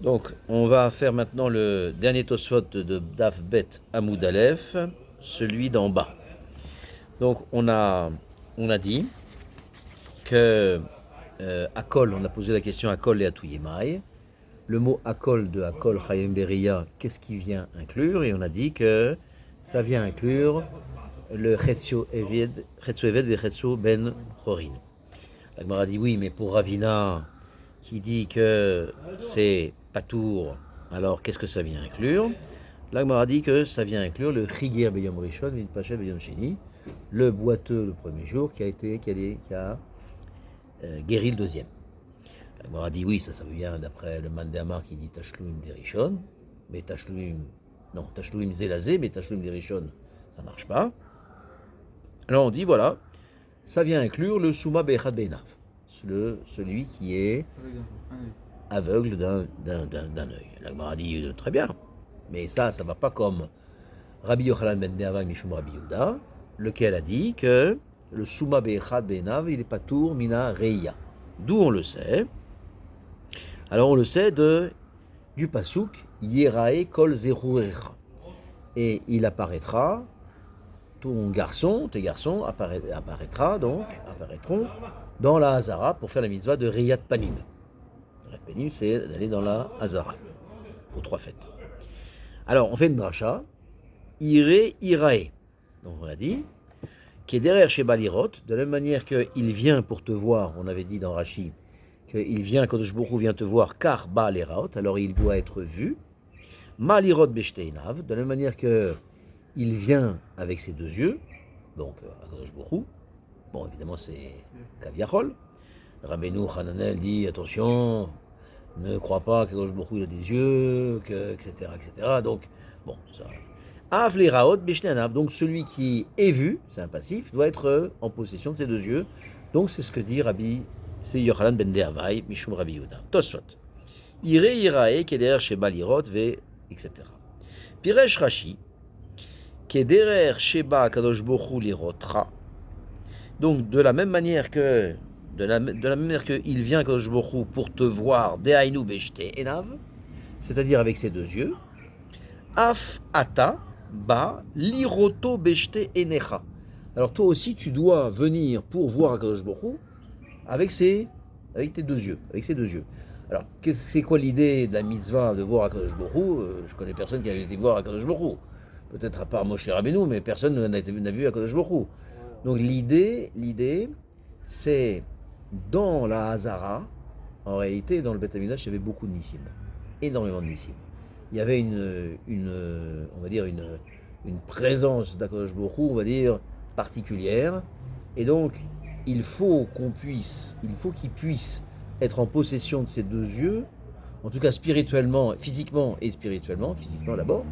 Donc, on va faire maintenant le dernier Tosfot de Daf Bet Amoud Aleph, celui d'en bas. Donc, on a dit que Akol, on a posé la question Akol et Atuyemai. Le mot Akol de Akol Chayim Beria, qu'est-ce qui vient inclure? Et on a dit que ça vient inclure le Chetzio Eved et Chetzio Ben Chorin. La Gemara dit oui, mais pour Ravina, qui dit que c'est Patour, alors qu'est-ce que ça vient inclure? La Gemara dit que ça vient inclure le Chigir Beyom Rishon, Vin Pachel Beyom Sheni, le boiteux le premier jour qui a guéri le deuxième. La Gemara dit oui, ça vient d'après le Mandéamar qui dit Tashluim Derishon, mais Tashluim Zelazé, mais Tashluim Derishon, ça marche pas. Alors on dit voilà, ça vient inclure le Souma Bechad Beinav, celui qui est aveugle d'un œil. La Gemara dit très bien, mais ça ne va pas comme Rabbi Yochanan ben Deava Mishum Rabbi Yehuda, lequel a dit que le Souma Bechad Beinav, il est pas tour mina reia. D'où on le sait? Alors on le sait du pasuk Yerae kol zerurecha. Et il apparaîtra, tes garçons apparaîtront dans la Hazara pour faire la mitzvah de Riyat Panim. Riyat Panim, c'est d'aller dans la Hazara, aux trois fêtes. Alors on fait une dracha, Irae. Donc on a dit, qui est derrière chez Balirot, de la même manière qu'il vient pour te voir, on avait dit dans Rashi, qu'il vient, quand Baruch vient te voir, car Baliraot, alors il doit être vu. Malirot Beshteinav, de la même manière qu'il vient avec ses deux yeux, donc Akadosh Baruch. Bon, évidemment, c'est Kaviachol. Rabbeinu Hananel dit attention, ne crois pas qu'Akadosh Baruch il a des yeux, etc., etc. Donc, bon, ça. Avliraot Beshteinav, donc celui qui est vu, c'est un passif, doit être en possession de ses deux yeux. Donc, c'est ce que dit c'est Yochanan ben Deavai, Mishum Rabbi Yehuda. Tosfot. Irae, qui est derrière chez Balirot, etc. Piresh Rashi, qui est derrière Sheba Kadosh Bochou Lirotra. Donc de la même manière qu'il vient Kadosh Bochou pour te voir, Dehainu Beshte Enav, c'est-à-dire avec ses deux yeux. Af Ata Ba Liroto Beshte Enecha. Alors toi aussi tu dois venir pour voir Kadosh Bochou avec tes deux yeux, avec ses deux yeux. Alors, c'est quoi l'idée de la mitzvah de voir Akadosh Baruch Hu? Je connais personne qui a été voir Akadosh Baruch Hu. Peut-être à part Moshe Rabbeinu, mais personne n'a vu Akadosh Baruch Hu. Donc l'idée, c'est dans la Hazara, en réalité, dans le Beth Amikdash, il y avait beaucoup de nissim, énormément de nissim. Il y avait on va dire une présence d'Akadosh Baruch Hu, on va dire particulière, et donc il faut qu'il puisse être en possession de ses deux yeux, en tout cas spirituellement, physiquement d'abord,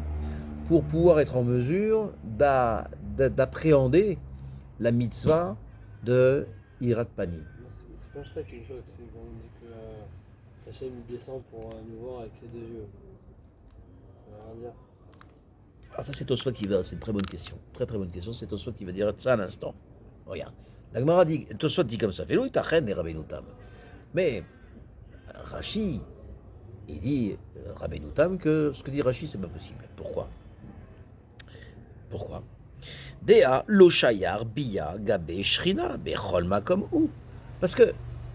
pour pouvoir être en mesure d'appréhender la mitzvah de Hirat Panim. C'est pas ça qui me choque, c'est quand on dit que Hachem descend pour nous voir avec ses deux yeux. Ça veut rien dire. Ah, ça c'est Tosfot c'est une très bonne question. Très très bonne question, c'est Tosfot qui va dire ça à l'instant. Regarde. La Gemara dit, Tosfot dit comme ça, Velo itachen et Rabbeinu Tam. Mais Rashi, il dit Rabbeinu Tam que ce que dit Rashi c'est pas possible. Pourquoi? Dea loshayar biya gabe shrina bechol makom ou. Parce que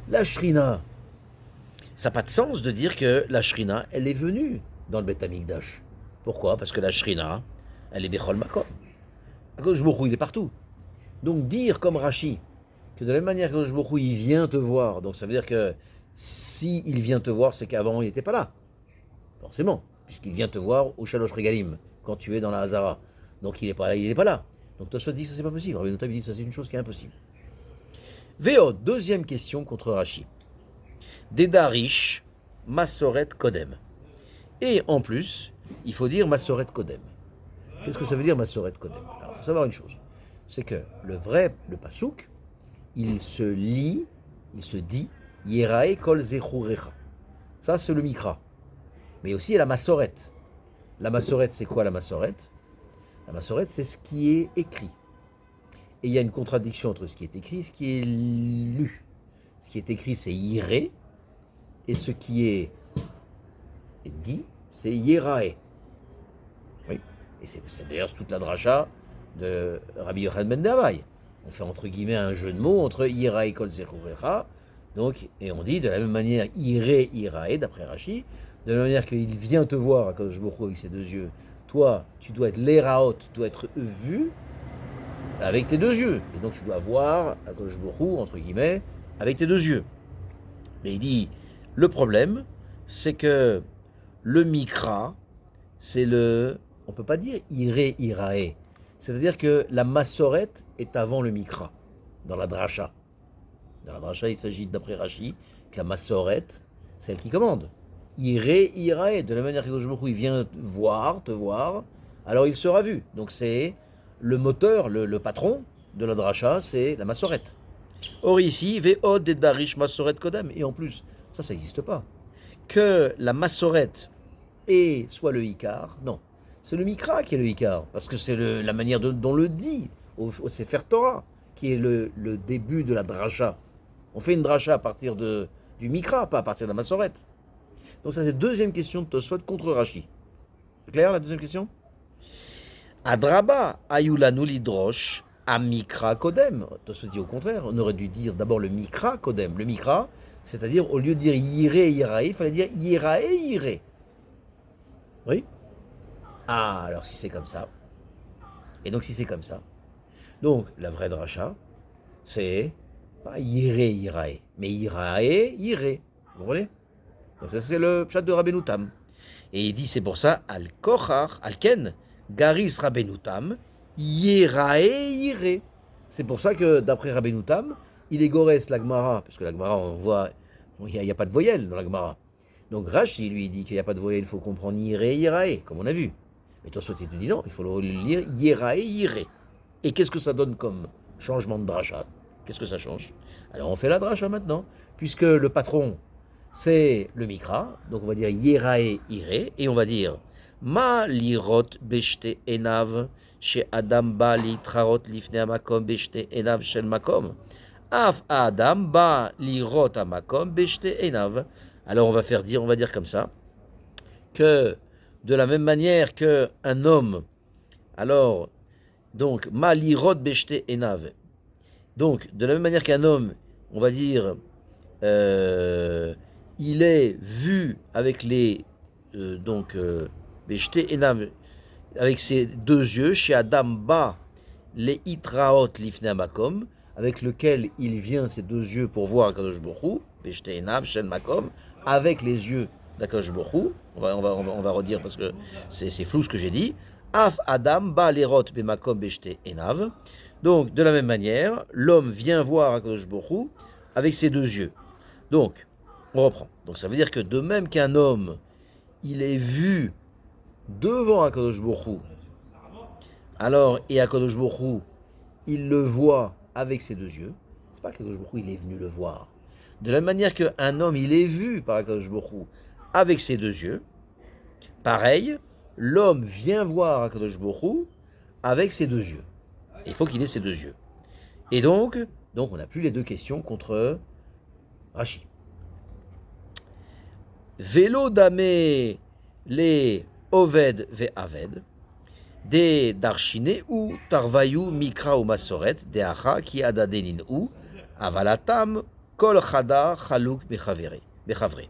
la shrina, ça n'a pas de sens de dire que la shrina, elle est venue dans le Beth Amikdash. Pourquoi? Parce que la shrina, elle est bechol makom. Akadosh Baruch Hu, il est partout. Donc dire comme Rashi, que de la même manière que Baruch Hu, il vient te voir, donc ça veut dire que si il vient te voir, c'est qu'avant il n'était pas là. Forcément, puisqu'il vient te voir au Shalosh Regalim, quand tu es dans la Hazara. Donc il n'est pas là. Donc toi, dit que ça c'est pas possible. Rabbi Notam dit que ça c'est une chose qui est impossible. Véo, deuxième question contre Rashi. Dedarish, Masoret Kodem. Et en plus, il faut dire Masoret Kodem. Qu'est-ce que ça veut dire Masoret Kodem? Alors, il faut savoir une chose. C'est que le pasuk, il se dit, Yerae kol zechurecha. Ça, c'est le mikra. Mais aussi, il y a la masoret. La masoret, c'est quoi la masoret? La masoret, c'est ce qui est écrit. Et il y a une contradiction entre ce qui est écrit et ce qui est lu. Ce qui est écrit, c'est iré. Et ce qui est Et dit, c'est Yerae. Oui. Et c'est d'ailleurs toute la dracha de Rabbi Yochanan ben Dabai. On fait entre guillemets un jeu de mots entre Yerae kol zechurecha. Donc, et on dit de la même manière Ire Irae, d'après Rashi, de la même manière qu'il vient te voir, Akadosh Baruch Hu, avec ses deux yeux. Toi, tu dois être l'Eraot, tu dois être vu avec tes deux yeux. Et donc tu dois voir Akadosh Baruch Hu, entre guillemets, avec tes deux yeux. Mais il dit, le problème, c'est que le mikra, c'est le... On ne peut pas dire Ire Irae. C'est-à-dire que la massorette est avant le mikra, dans la dracha. Dans la dracha, il s'agit, d'après Rashi, que la massorette, c'est elle qui commande. Ire Irae, de la manière que il vient voir, te voir, alors il sera vu. Donc c'est le moteur, le patron de la dracha, c'est la massorette. Or ici, Ve'od et Darish massorette kodem. Et en plus, ça n'existe pas. Que la massorette est soit le Icar, non. C'est le Mikra qui est le Icar, parce que c'est la manière dont le dit au Sefer Torah, qui est le début de la dracha. On fait une dracha à partir du Mikra, pas à partir de la massorette. Donc ça c'est deuxième question de Tosfot contre Rashi. C'est clair la deuxième question? Adraba ayulanu lidrosh amikra kodem. Tosfot dit au contraire, on aurait dû dire d'abord le Mikra kodem. Le Mikra, c'est-à-dire au lieu de dire yire yirae, il fallait dire yirae yire. Oui? Ah, alors si c'est comme ça, et donc si c'est comme ça, donc la vraie dracha, c'est pas yire irae, mais irae yire. Vous comprenez? Donc ça c'est le pshat de Rabbeinu Tam. Et il dit c'est pour ça, al kochar, al ken, garis Rabbeinu Tam, yirae yire. C'est pour ça que d'après Rabbeinu Tam, il est gorès la Gemara, parce que la Gemara on voit, il n'y a pas de voyelle dans la Gemara. Donc Rashi lui dit qu'il n'y a pas de voyelle, il faut comprendre yire yirae, comme on a vu. Et toi, tu te dis non, il faut le lire Yerae Yire. Et qu'est-ce que ça donne comme changement de dracha? Qu'est-ce que ça change? Alors on fait la dracha maintenant, puisque le patron, c'est le Mikra, donc on va dire Yerae Yire, et on va dire Ma lirot beshte enav, she Adam ba litrarot lifne amakom beshte enav shel makom. Af Adam ba lirot amakom beshte enav. Alors on va dire comme ça, que de la même manière qu'un homme, alors, donc, malirot beshte enav, donc, de la même manière qu'un homme, on va dire, il est vu avec les, beshte enav, avec ses deux yeux, chez Adam ba, les itraot lifne makom, avec lequel il vient ses deux yeux pour voir Kadosh Baruch Hu, beshte enav, shen makom, avec les yeux d'Akadosh Baruch Hu. On va redire parce que c'est flou ce que j'ai dit. Af Adam ba lerot bemakom beshte enav. Donc de la même manière, l'homme vient voir Akadosh Baruch Hu avec ses deux yeux. Donc on reprend. Donc ça veut dire que de même qu'un homme, il est vu devant Akadosh Baruch Hu. Alors et Akadosh Baruch Hu, il le voit avec ses deux yeux. C'est pas qu'Akadosh Baruch Hu il est venu le voir. De la même manière qu'un homme, il est vu par Akadosh Baruch Hu avec ses deux yeux, pareil, l'homme vient voir Akadosh Baruch Hu avec ses deux yeux. Il faut qu'il ait ses deux yeux. Et donc on n'a plus les deux questions contre Rashi. Vélo dame les oved ve aved, des darshine ou tarvayu mikra ou masoret, des acha qui adadenin ou avalatam kol chada chalouk bechavre.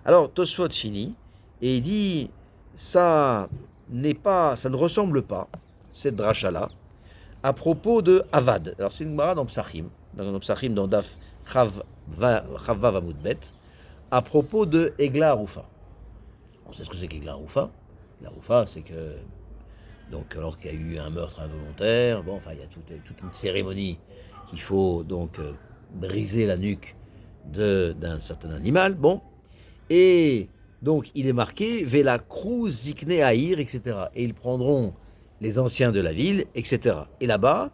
Alors Tosfot finit et il dit ça ne ressemble pas cette dracha-là à propos de Avad. Alors c'est une Gemara dans Psachim, dans Daf Chavav Amud Bet, à propos de Egla Arufa. On sait ce que c'est qu'Egla Arufa. Egla Arufa, c'est que donc alors qu'il y a eu un meurtre involontaire, bon, enfin il y a toute une cérémonie qu'il faut donc briser la nuque d'un certain animal, bon. Et donc, il est marqué Vela Krou Zikne Aïr, etc. Et ils prendront les anciens de la ville, etc. Et là-bas,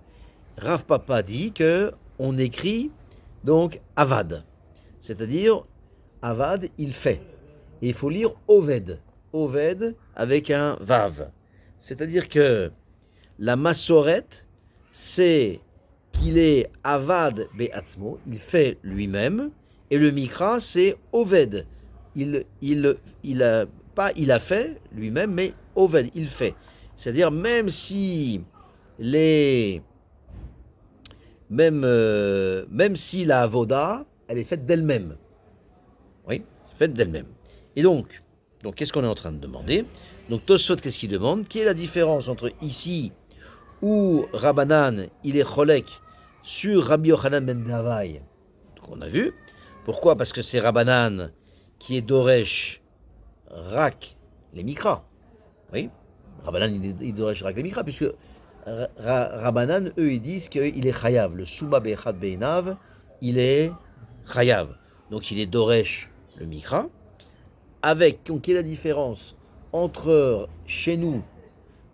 Rav Papa dit qu'on écrit donc Avad. C'est-à-dire, Avad, il fait. Et il faut lire Oved. Oved avec un Vav. C'est-à-dire que la massorette, c'est qu'il est Avad Be'atzmo, il fait lui-même. Et le Mikra, c'est Oved. Il pas il a fait lui-même, mais Oved, il fait. C'est-à-dire même si même si la avoda, elle est faite d'elle-même. Oui, faite d'elle-même. Et donc qu'est-ce qu'on est en train de demander? Donc Tosfot, qu'est-ce qu'il demande? Quelle est la différence entre ici où Rabbanan, il est cholek sur Rabbi Yochanan ben Davai, qu'on a vu. Pourquoi? Parce que c'est Rabbanan qui est Doresh Rak les Mikra. Oui, Rabbanan, il Doresh Rak les Mikra, puisque Rabbanan, eux, ils disent qu'il est Chayav. Le Suba Bechad Beinav, il est Chayav. Donc il est Doresh le Mikra. Avec, donc, quelle est la différence entre chez nous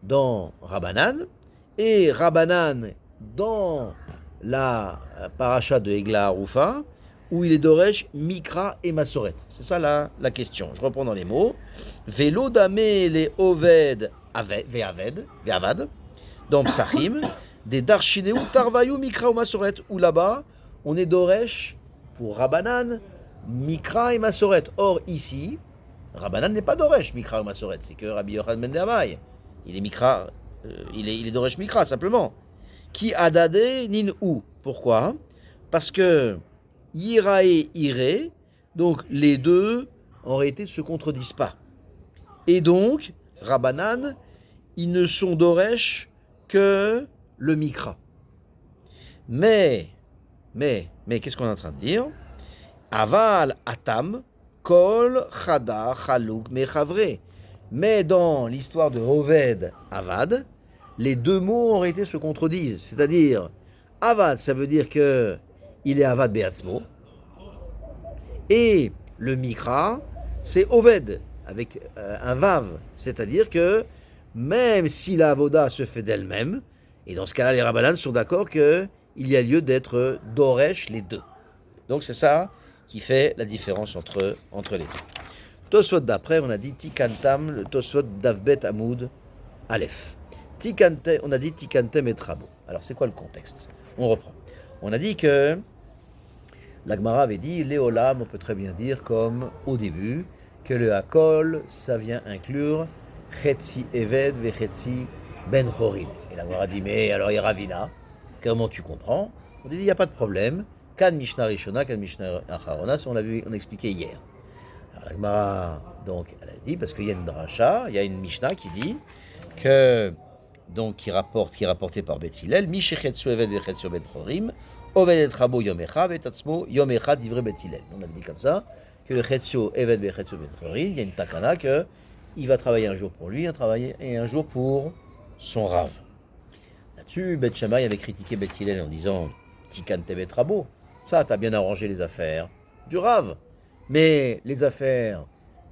dans Rabbanan et Rabbanan dans la paracha de Egla Arufa, où il est Doresh, Mikra et Masoret. C'est ça la question. Je reprends dans les mots. Velo dame les Oved ve'avad, dans Psachim, des Darshineu Tarvayu Mikra ou Masoret, où là-bas, on est Doresh pour Rabbanan, Mikra et Masoret. Or, ici, Rabbanan n'est pas Doresh, Mikra ou Masoret, c'est que Rabbi Yochanan ben Davai. Il est Mikra, il est Doresh Mikra, simplement. Qui adade nin ou. Pourquoi? Parce que Yirae Ire, donc les deux, en réalité, ne se contredisent pas. Et donc, Rabbanan, ils ne sont Doresh que le Mikra. Mais, qu'est-ce qu'on est en train de dire? Aval Atam, Kol Chada Chalouk Mechavre. Mais dans l'histoire de Oved Avad, les deux mots en réalité se contredisent. C'est-à-dire, Avad, ça veut dire que il est Avad Beatzmo. Et le Mikra, c'est Oved, avec un Vav. C'est-à-dire que même si la Avoda se fait d'elle-même, et dans ce cas-là, les Rabbanan sont d'accord qu'il y a lieu d'être Doresh les deux. Donc c'est ça qui fait la différence entre les deux. Tosfot d'après, on a dit Tikantam, le Tosfot d'Avbet Hamoud Aleph. On a dit Tikantem et Trabo. Alors c'est quoi le contexte? On reprend. On a dit que la Gemara avait dit Léolam, on peut très bien dire comme au début, que le Hakol, ça vient inclure Chetzi Eved ve Chetzi Ben Chorin. Et la Gemara dit mais alors il y a Ravina, comment tu comprends? On dit il n'y a pas de problème. Kan Mishnah Rishona, Kan Mishnah Acharona, on l'a vu, on a expliqué hier. Alors la Gemara, donc, elle a dit, parce qu'il y a une dracha, il y a une Mishnah qui dit que, donc, qui est rapporté par Beth Hillel, Mishechetsu Eved Vechetsu Ben Chorim, Oved et Rabo Yom Echad, Vetatzmo Yom Echad divrei Beth Hillel. On a dit comme ça, que le Chetsu Eved Vechetsu Ben Chorim, il y a une takana que il va travailler un jour pour lui, un jour pour son Rav. Là-dessus, Beth Shammai avait critiqué Beth Hillel en disant Tikan Tebet Rabo. Ça, t'as bien arrangé les affaires du Rav. Mais les affaires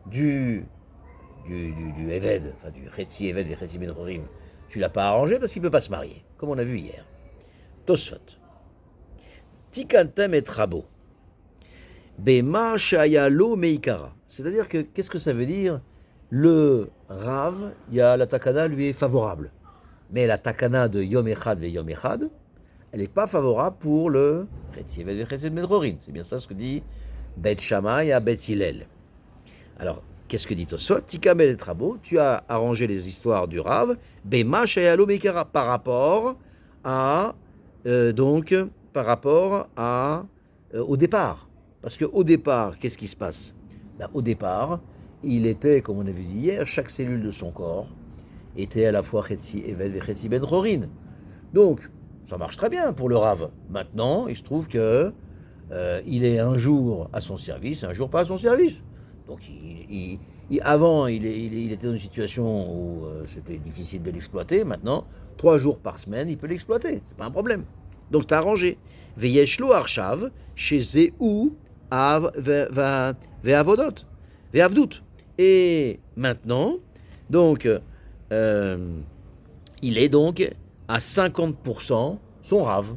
du Eved, enfin du Chetzi Eved et Chetzi Ben Chorim, tu l'as pas arrangé parce qu'il ne peut pas se marier, comme on a vu hier. Tosfot. Tikantem et Rabo. Bema Shayalo Meikara. C'est-à-dire que, qu'est-ce que ça veut dire? Le Rav, la takana lui est favorable. Mais la takana de Yom Echad ve Yom Echad, elle n'est pas favorable pour le Chetzi Eved et Chetzi Ben Chorim. C'est bien ça ce que dit Beth Shammai à Beth Hillel. Alors, qu'est-ce que dit Tosfot? Tikamel et Trabo, tu as arrangé les histoires du Rav, Bema Shayalo Meikara, par rapport au départ. Parce qu'au départ, qu'est-ce qui se passe? Au départ, il était, comme on avait dit hier, chaque cellule de son corps était à la fois Chetzi Eved et Chetzi Ben Chorin. Donc, ça marche très bien pour le Rav. Maintenant, il se trouve que il est un jour à son service, un jour pas à son service. Donc avant, il était dans une situation où c'était difficile de l'exploiter. Maintenant, 3 jours par semaine, il peut l'exploiter. C'est pas un problème. Donc tu as arrangé. Veyeshlo arshav chez Zéu ve'avodot ve'avdut. Et maintenant, donc, il est donc à 50% son Rav.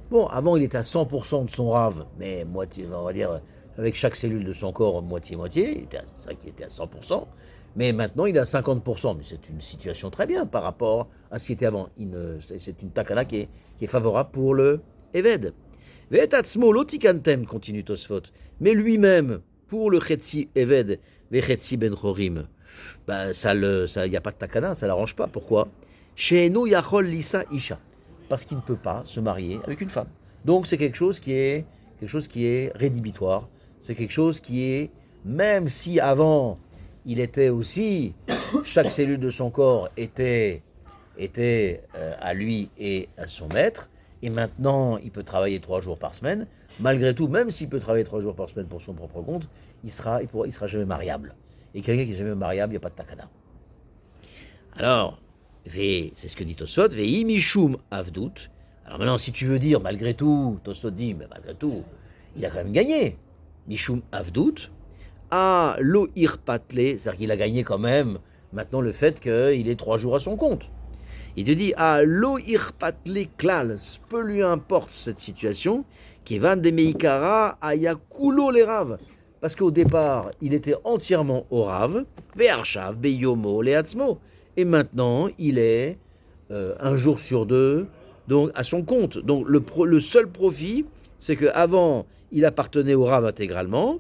Bon, avant, il était à 100% de son Rav, mais moitié, on va dire, avec chaque cellule de son corps, moitié-moitié. C'est ça qui était à 100%. Mais maintenant, il est à 50%. Mais c'est une situation très bien par rapport à ce qui était avant. C'est une takana qui est favorable pour le Eved. Ve'etatzmo lotikantem, continue Tosfot. Mais lui-même, pour le Chetzi Eved, vechetzi ben chorim. Ben, il n'y a pas de takana, ça ne l'arrange pas. Pourquoi? She'enu yachol lisa isha. Parce qu'il ne peut pas se marier avec une femme. Donc c'est quelque chose qui est rédhibitoire. C'est quelque chose qui est, même si avant, il était aussi, chaque cellule de son corps était à lui et à son maître, et maintenant il peut travailler 3 jours par semaine, malgré tout, même s'il peut travailler 3 jours par semaine pour son propre compte, il sera jamais mariable. Et quelqu'un qui est jamais mariable, il n'y a pas de takana. Alors, c'est ce que dit Tosfot, Vei mishum avdut. Alors maintenant, si tu veux dire, malgré tout, Tosfot dit, mais malgré tout, il a quand même gagné. Mishum avdut, a lo irpatle, c'est-à-dire qu'il a gagné quand même, maintenant le fait qu'il ait 3 jours à son compte. Il te dit, ah, lo irpatle klal, peu lui importe cette situation, qui van de meikara ayakulo les raves. Parce qu'au départ, il était entièrement au rave, ve'arshav, beyomo, leatzmo. Et maintenant, il est un jour sur 2, donc à son compte. Donc le seul profit, c'est qu'avant, il appartenait au rave intégralement,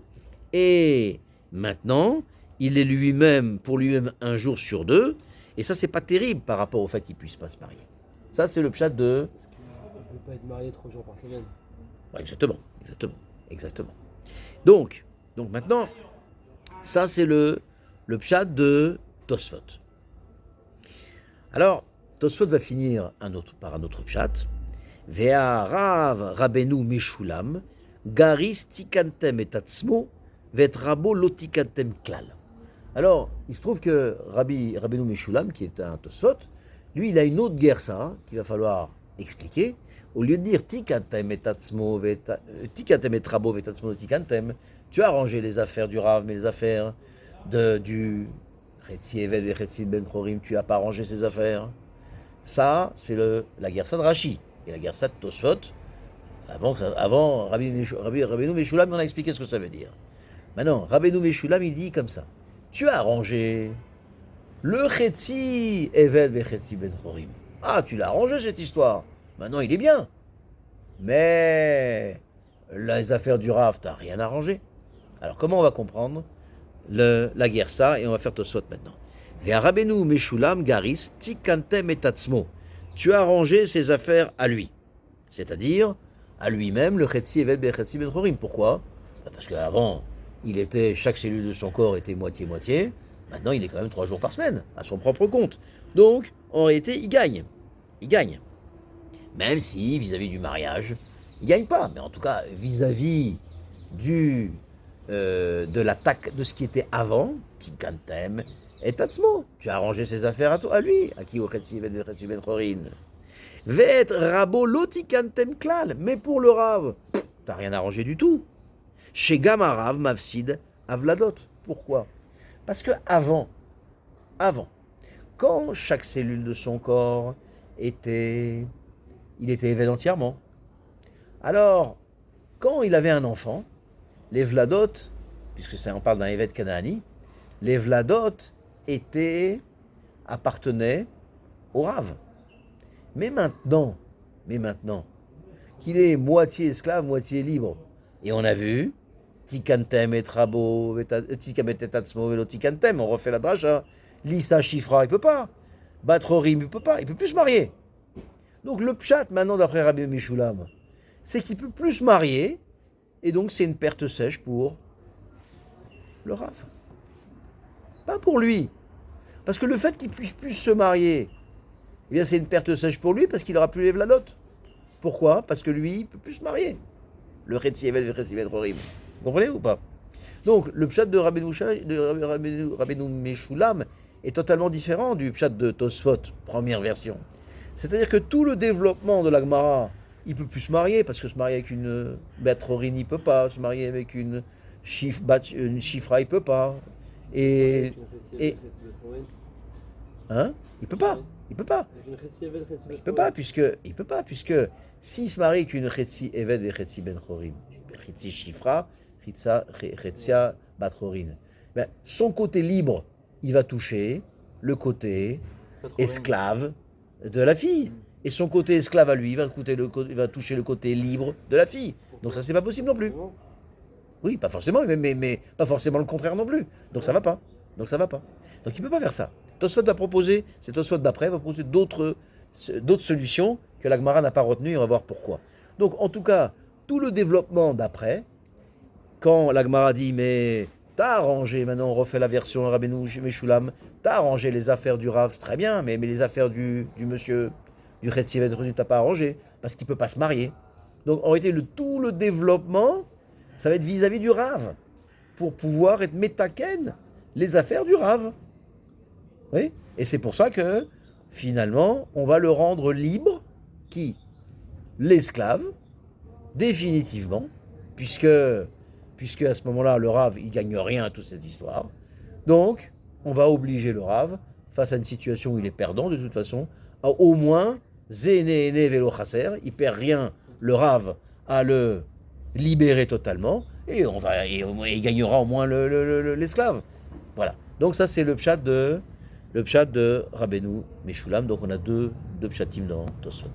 et maintenant, il est lui-même, pour lui-même, un jour sur 2. Et ça, c'est pas terrible par rapport au fait qu'il puisse pas se marier. Ça, c'est le pshat de... Parce qu'on ne peut pas être marié 3 jours par semaine. Ouais, exactement. Donc maintenant, ça, c'est le pshat de Tosfot. Alors, Tosfot va finir par un autre pshat. Vea Rav Rabenu Meshulam, Garis Tikantem et Atzmo, Vet Rabo Lotikantem Klal. Alors, il se trouve que Rabbeinu Meshulam, qui est un Tosfot, lui, il a une autre guersa qu'il va falloir expliquer. Au lieu de dire Tikantem et Atzmo, Tikantem et Rabo et Atzmo Tikantem, tu as arrangé les affaires du Rav, mais les affaires du Chetzi Eved et Chetzi Ben Chorim, tu n'as pas arrangé ces affaires. Ça, c'est la guersa de Rashi. Et la guersa de Tosfot, avant Rabbeinu Meshulam, on a expliqué ce que ça veut dire. Maintenant, Rabbeinu Meshulam, il dit comme ça. Tu as arrangé le Chetzi Eved et Chetzi Ben Chorim. Ah, tu l'as arrangé cette histoire. Maintenant, il est bien. Mais les affaires du Rav, tu n'as rien arrangé. Alors, comment on va comprendre la guersa, et on va faire Tosfot maintenant. Rabbeinu Meshulam Garis Tikantem et Atzmo. Tu as arrangé ses affaires à lui. C'est-à-dire à lui-même, le Chetzi Eved et Chetzi Ben Chorim. Pourquoi? Parce qu'avant, chaque cellule de son corps était moitié-moitié. Maintenant, il est quand même 3 jours par semaine, à son propre compte. Donc, en réalité, il gagne. Même si, vis-à-vis du mariage, il ne gagne pas. Mais en tout cas, vis-à-vis de l'attaque de ce qui était avant, Tikantem et Tatzmo, tu as arrangé ses affaires à lui, à qui au Chetzi Ben Chorin. Vet Rabo Lotikantem Klal. Mais pour le Rav, tu n'as rien arrangé du tout. Chez Gamarav, Mavsid, Avladot. Pourquoi? Parce que avant, quand chaque cellule de son corps était évêque entièrement, alors, quand il avait un enfant, les Vladot, puisque on parle d'un évêque Canaani, les Vladot appartenaient au Rav. Mais maintenant, qu'il est moitié esclave, moitié libre, et on a vu, Tikantem et Rabo, Tikantem et Tatzmo, Velo Tikantem, on refait la dracha. Lisa Shifra, il peut pas. Batrorim, il peut pas. Il peut plus se marier. Donc le pshat, maintenant, d'après Rabbi Meshulam, c'est qu'il peut plus se marier, et donc c'est une perte sèche pour le Rav. Pas pour lui. Parce que le fait qu'il puisse plus se marier, eh bien c'est une perte sèche pour lui, parce qu'il n'aura plus les Vladot. Pourquoi? Parce que lui, il peut plus se marier. Le Chetzi Eved et Chetzi Ben Chorim. Vous comprenez ou pas? Donc, le pshat de Rabbeinu Meshulam est totalement différent du pshat de Tosfot, première version. C'est-à-dire que tout le développement de la Gemara, il ne peut plus se marier, parce que se marier avec une Batrorin, il ne peut pas, se marier avec une Shifra, il ne peut pas. Il peut pas. Il peut pas, puisque s'il se marie avec une Chetzi Eved et Chetzi Ben Chorim, Chetzi Shifra, Chetzia Batrorin, son côté libre, il va toucher le côté esclave de la fille. Et son côté esclave à lui, il va toucher le côté libre de la fille. Donc ça, c'est pas possible non plus. Oui, pas forcément, mais pas forcément le contraire non plus. Donc ça va pas. Donc ça va pas. Donc il peut pas faire ça. Tosfot a proposé, c'est Tosfot d'après, va proposer d'autres solutions que la Gemara n'a pas retenues, on va voir pourquoi. Donc en tout cas, tout le développement d'après, quand la Gemara dit mais t'as arrangé, maintenant on refait la version Rabbeinu Meshulam, t'as arrangé les affaires du Rav, très bien, mais les affaires du monsieur, du Chetzivet, t'as pas arrangé, parce qu'il peut pas se marier. Donc en réalité, tout le développement, ça va être vis-à-vis du Rav, pour pouvoir être métaken les affaires du Rav. Oui. Et c'est pour ça que, finalement, on va le rendre libre, qui? L'esclave, définitivement, puisque à ce moment-là, le Rav, il gagne rien à toute cette histoire. Donc, on va obliger le Rav, face à une situation où il est perdant, de toute façon, à au moins, Zéné Vélo Chasser, il perd rien, le Rav, à le libérer totalement, et il gagnera au moins l'esclave. Voilà. Donc ça, c'est le pshat de Rabbeinu Meshulam. Donc on a deux pshatim dans Tosfot.